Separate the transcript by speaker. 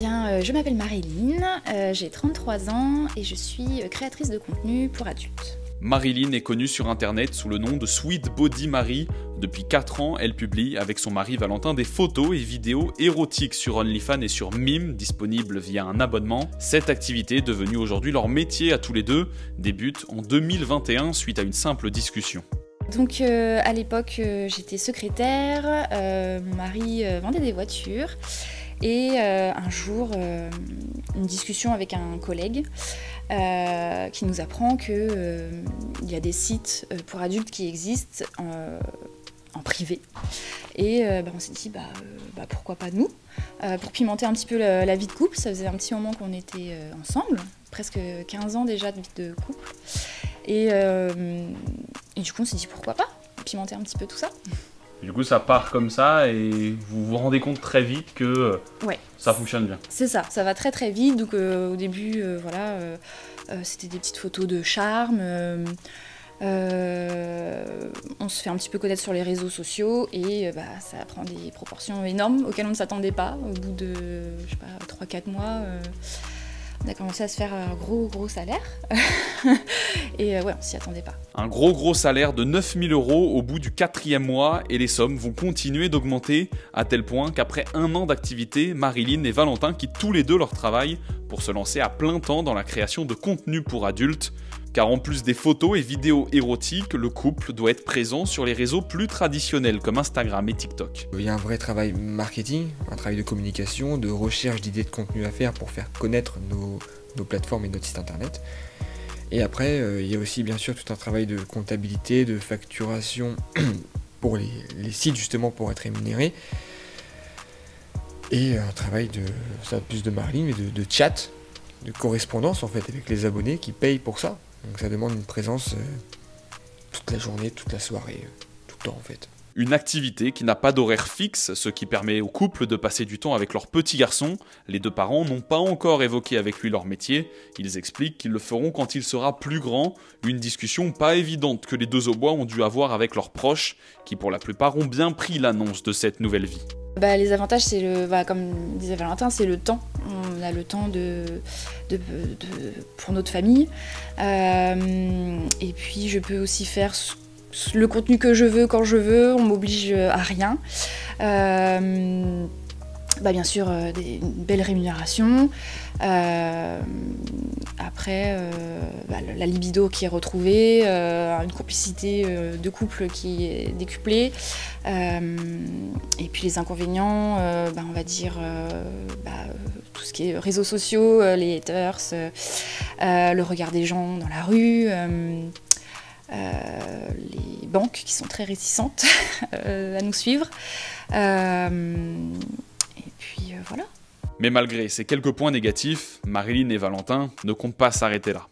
Speaker 1: Je m'appelle Marilyn, j'ai 33 ans et je suis créatrice de contenu pour adultes.
Speaker 2: Marilyn est connue sur internet sous le nom de Sweet Body Marie. Depuis 4 ans, elle publie avec son mari Valentin des photos et vidéos érotiques sur OnlyFans et sur Mime, disponibles via un abonnement. Cette activité, devenue aujourd'hui leur métier à tous les deux, débute en 2021 suite à une simple discussion.
Speaker 1: Donc à l'époque j'étais secrétaire, mon mari vendait des voitures et un jour une discussion avec un collègue qui nous apprend qu'il y a des sites pour adultes qui existent en privé et on s'est dit pourquoi pas nous pour pimenter un petit peu la vie de couple. Ça faisait un petit moment qu'on était ensemble, presque 15 ans déjà de vie de couple et du coup on s'est dit pourquoi pas pimenter un petit peu tout ça.
Speaker 2: Du coup ça part comme ça et vous vous rendez compte très vite que ça fonctionne bien.
Speaker 1: C'est ça, ça va très très vite. Donc au début c'était des petites photos de charme. On se fait un petit peu connaître sur les réseaux sociaux et ça prend des proportions énormes auxquelles on ne s'attendait pas. Au bout de, 3-4 mois, on a commencé à se faire un gros salaire. Et on s'y attendait pas.
Speaker 2: Un gros salaire de 9 000 € au bout du 4e mois et les sommes vont continuer d'augmenter à tel point qu'après 1 an d'activité, Marilyn et Valentin quittent tous les deux leur travail pour se lancer à plein temps dans la création de contenu pour adultes. Car en plus des photos et vidéos érotiques, le couple doit être présent sur les réseaux plus traditionnels comme Instagram et TikTok.
Speaker 3: Il y a un vrai travail marketing, un travail de communication, de recherche d'idées de contenu à faire pour faire connaître nos plateformes et notre site internet. Et après, il y a aussi bien sûr tout un travail de comptabilité, de facturation pour les sites justement pour être rémunérés. Et un travail plus de Marilyn, mais de chat, de correspondance en fait avec les abonnés qui payent pour ça. Donc ça demande une présence toute la journée, toute la soirée, tout le temps en fait.
Speaker 2: Une activité qui n'a pas d'horaire fixe, ce qui permet au couple de passer du temps avec leur petit garçon. Les deux parents n'ont pas encore évoqué avec lui leur métier. Ils expliquent qu'ils le feront quand il sera plus grand. Une discussion pas évidente que les deux au bois ont dû avoir avec leurs proches, qui pour la plupart ont bien pris l'annonce de cette nouvelle vie.
Speaker 1: Les avantages, c'est comme disait Valentin, c'est le temps. On a le temps pour notre famille. Et puis je peux aussi faire le contenu que je veux quand je veux, on m'oblige à rien. Bien sûr, une belle rémunération. Après, la libido qui est retrouvée, une complicité de couple qui est décuplée. Et puis les inconvénients, on va dire tout ce qui est réseaux sociaux, les haters, le regard des gens dans la rue. Les banques qui sont très réticentes à nous suivre. Et puis voilà.
Speaker 2: Mais malgré ces quelques points négatifs, Marilyn et Valentin ne comptent pas s'arrêter là.